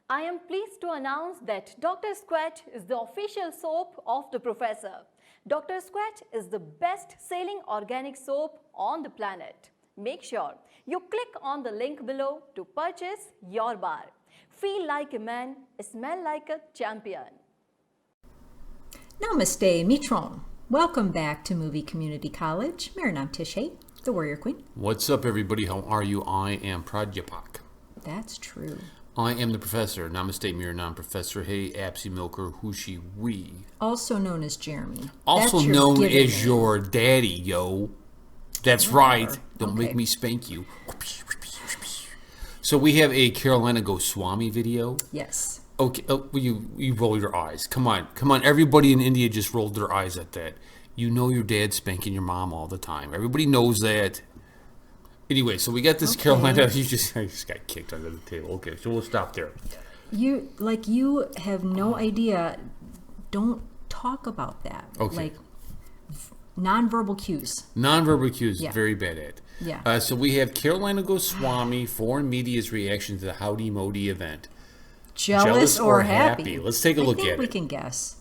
I am pleased to announce that Dr. Squat is the official soap of the professor. Dr. Squat is the best-selling organic soap on the planet. Make sure you click on the link below to purchase your bar. Feel like a man, smell like a champion. Namaste, Mitron. Welcome back to Movie Community College. Mera naam Tish hai, the Warrior Queen. What's up, everybody? How are you? I am Pradyapak. That's true. I am the professor. Namaste, Mera naam Professor. Hey, Apsy Milker, Hushi Wee. Also known as Jeremy. Also known as your daddy, yo. That's right. Don't make me spank you. So we have a Carolina Goswami video. Yes. Okay, you roll your eyes. Come on. Everybody in India just rolled their eyes at that. You know your dad's spanking your mom all the time. Everybody knows that. Anyway, so we got this Carolina. I just got kicked under the table. Okay, so we'll stop there. You have no idea. Don't talk about that. Okay. Like nonverbal cues. Nonverbal cues, very bad at. Yeah. So we have Carolina Goswami, foreign media's reaction to the Haudi Modi event. Jealous or happy? Let's take a look at it. We can guess.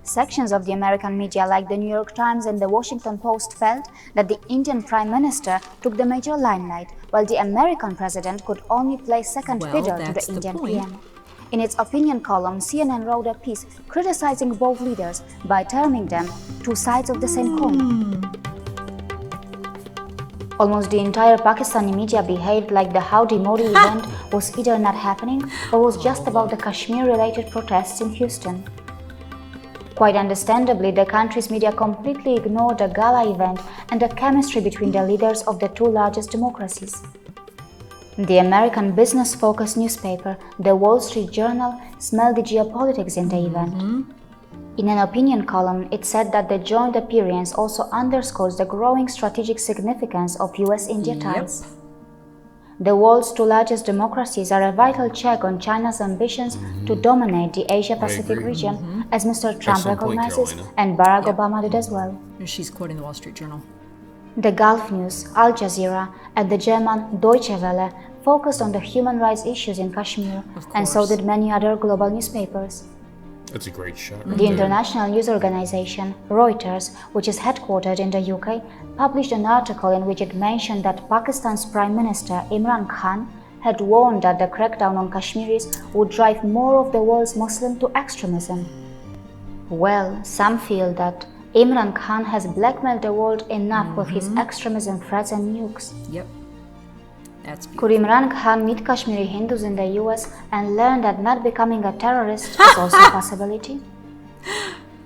Sections of the American media like the New York Times and the Washington Post felt that the Indian Prime Minister took the major limelight, while the American president could only play second fiddle to the Indian PM. In its opinion column, CNN wrote a piece criticizing both leaders by terming them two sides of the same coin. Almost the entire Pakistani media behaved like the Haudi Modi event was either not happening or was just about the Kashmir-related protests in Houston. Quite understandably, the country's media completely ignored the gala event and the chemistry between the leaders of the two largest democracies. The American business-focused newspaper, The Wall Street Journal, smelled the geopolitics in the event. In an opinion column, it said that the joint appearance also underscores the growing strategic significance of US-India ties. The world's two largest democracies are a vital check on China's ambitions to dominate the Asia-Pacific region, as Mr. Trump recognizes and Barack Obama did as well. She's quoting the Wall Street Journal. The Gulf News, Al Jazeera, and the German Deutsche Welle focused on the human rights issues in Kashmir, and so did many other global newspapers. That's a great shot. The international news organization, Reuters, which is headquartered in the UK, published an article in which it mentioned that Pakistan's Prime Minister Imran Khan had warned that the crackdown on Kashmiris would drive more of the world's Muslims to extremism. Well, some feel that Imran Khan has blackmailed the world enough with his extremism threats and nukes. Yep. That's Could Imran Khan meet Kashmiri Hindus in the US and learn that not becoming a terrorist is also a possibility?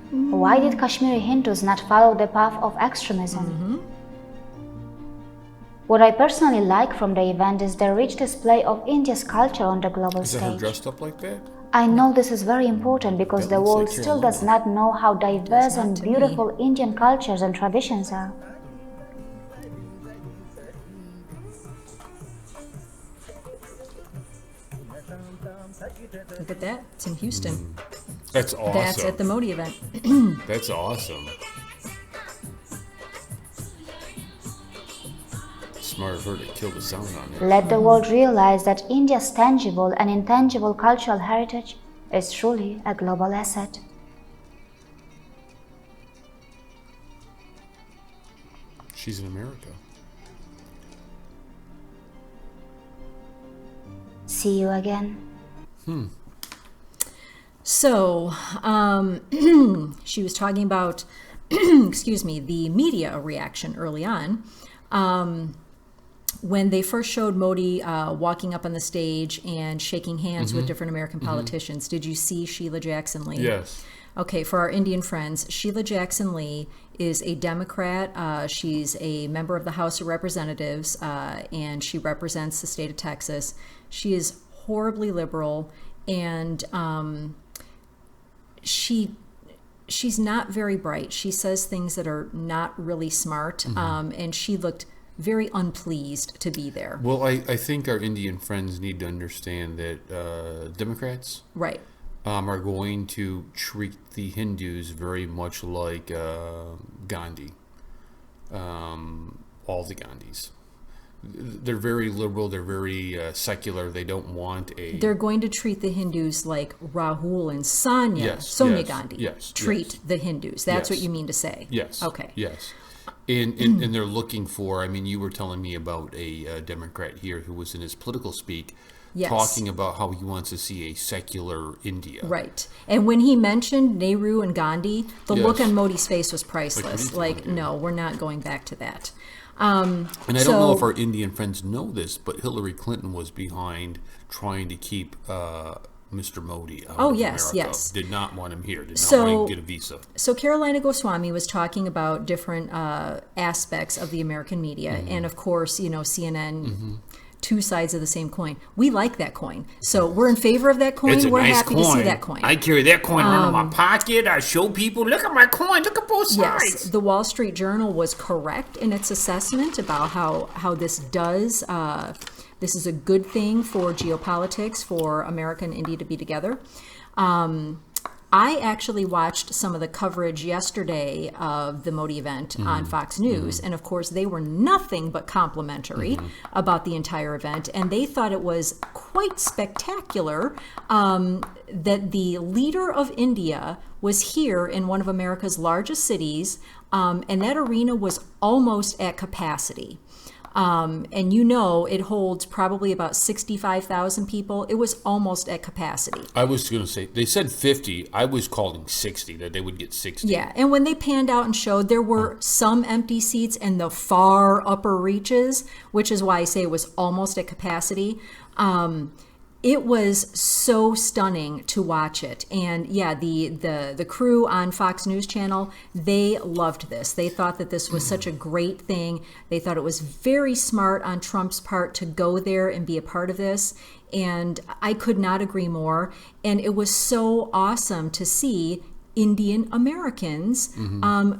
Why did Kashmiri Hindus not follow the path of extremism? What I personally like from the event is the rich display of India's culture on the global Is that her stage. dressed up like that? I know this is very important because the world still does not know how diverse and beautiful Indian cultures and traditions are. Look at that. It's in Houston. That's awesome. That's at the Modi event. That's awesome. Smart of her to kill the sound on it. Let the world realize that India's tangible and intangible cultural heritage is truly a global asset. She's in America. See you again. So, she was talking about, excuse me, the media reaction early on. When they first showed Modi walking up on the stage and shaking hands with different American politicians, did you see Sheila Jackson Lee? Yes. Okay, for our Indian friends, Sheila Jackson Lee is a Democrat. She's a member of the House of Representatives, and she represents the state of Texas. She is horribly liberal, and she's not very bright. She says things that are not really smart, and she looked very unpleased to be there. Well, I think our Indian friends need to understand that Democrats are going to treat the Hindus very much like Gandhi, all the Gandhis. they're very liberal. They're very secular. They don't want a. They're going to treat the Hindus like Rahul and Sonia Gandhi. Yes. Treat the Hindus. That's what Yes. you mean to say. Yes. Okay. Yes. And they're looking for. I mean, you were telling me about a Democrat here who was in his political speak. Yes. Talking about how he wants to see a secular India. Right. And when he mentioned Nehru and Gandhi, the Yes. look on Modi's face was priceless. Like, No, we're not going back to that. And I don't know if our Indian friends know this, but Hillary Clinton was behind trying to keep Mr. Modi out of yes, America. yes. Did not want him here. Did not So- want him to get a visa. So Carolina Goswami was talking about different aspects of the American media. Mm-hmm. And of course, CNN, two sides of the same coin. We like that coin. So we're in favor of that coin. It's a We're nice happy coin. to see that coin. I carry that coin around in my pocket. I show people, look at my coin. Look at both sides. Yes, the Wall Street Journal was correct in its assessment about how this does. This is a good thing for geopolitics, for America and India to be together. I actually watched some of the coverage yesterday of the Modi event on Fox News, and of course they were nothing but complimentary about the entire event, and they thought it was quite spectacular that the leader of India was here in one of America's largest cities, and that arena was almost at capacity. And it holds probably about 65,000 people. It was almost at capacity. I was going to say, they said 50. I was calling 60, that they would get 60. Yeah, and when they panned out and showed, there were some empty seats in the far upper reaches, which is why I say it was almost at capacity. It was so stunning to watch it. And yeah, the crew on Fox News Channel, they loved this. They thought that this was such a great thing. They thought it was very smart on Trump's part to go there and be a part of this. And I could not agree more. And it was so awesome to see Indian Americans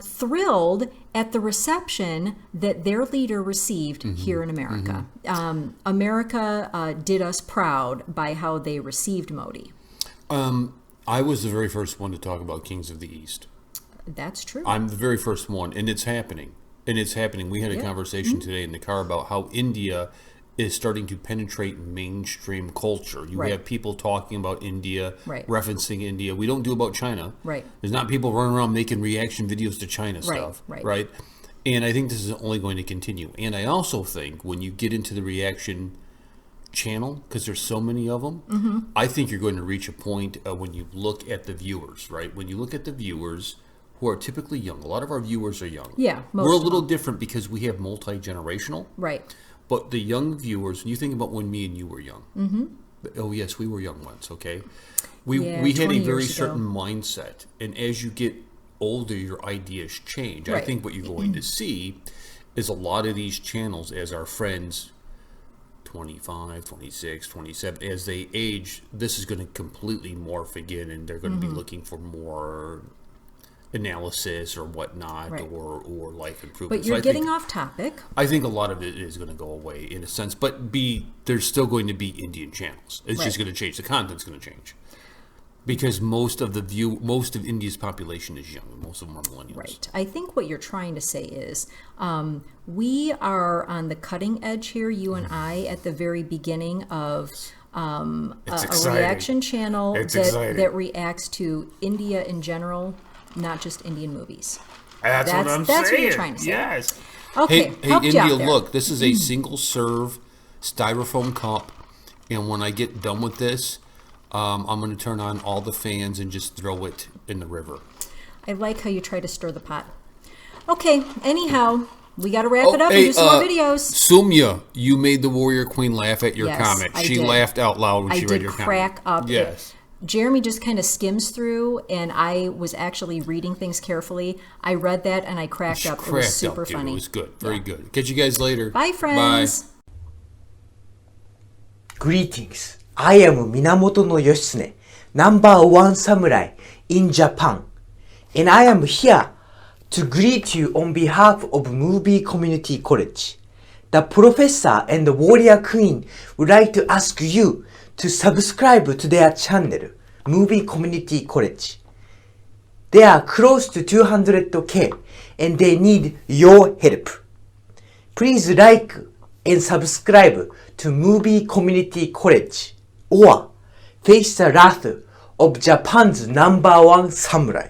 thrilled at the reception that their leader received here in America. America did us proud by how they received Modi. I was the very first one to talk about Kings of the East. That's true. I'm the very first one, and it's happening. We had a conversation today in the car about how India is starting to penetrate mainstream culture. You Right. have people talking about India, Right. referencing India. We don't do about China. Right. There's not people running around making reaction videos to China stuff. right. And I think this is only going to continue. And I also think when you get into the reaction channel, because there's so many of them, I think you're going to reach a point when you look at the viewers, right? When you look at the viewers who are typically young, a lot of our viewers are young. Yeah, most we're a of little different because we have multi-generational. Right. But the young viewers, when you think about when me and you were young, oh yes, we were young once, okay? We had 20 a very years ago. certain mindset. And as you get older, your ideas change. I Right. think what you're going to see is a lot of these channels, as our friends 25, 26, 27, as they age, this is going to completely morph again, and they're going to be looking for more analysis or whatnot, Right. or life improvement. But you're I getting think, off topic. I think a lot of it is going to go away in a sense, but there's still going to be Indian channels. It's just Right. going to change. The content's going to change. Because most of India's population is young. Most of them are millennials. Right. I think what you're trying to say is we are on the cutting edge here, you and I, at the very beginning of a exciting. reaction channel It's exciting. that reacts to India in general, not just Indian movies. That's what I'm saying. That's what you're trying to say. Yes. Okay, Hey, helped you India, out there. look, this is a single serve styrofoam cup. And when I get done with this, I'm going to turn on all the fans and just throw it in the river. I like how you try to stir the pot. Okay, anyhow, we got to wrap it up and hey, do some more videos. Sumya, you made the Warrior Queen laugh at your Yes, comment. I She did. laughed out loud when I she read did your crack comment. up. Yes. Jeremy just kind of skims through, and I was actually reading things carefully. I read that, and I cracked up. It was Cracked super up, dude. funny. It was good. Very good. Catch you guys later. Bye, friends. Greetings. I am Minamoto no Yoshitsune, #1 samurai in Japan, and I am here to greet you on behalf of Movie Community College. The professor and the warrior queen would like to ask you to subscribe to their channel, Movie Community College. They are close to 200K and they need your help. Please like and subscribe to Movie Community College or face the wrath of Japan's #1 samurai.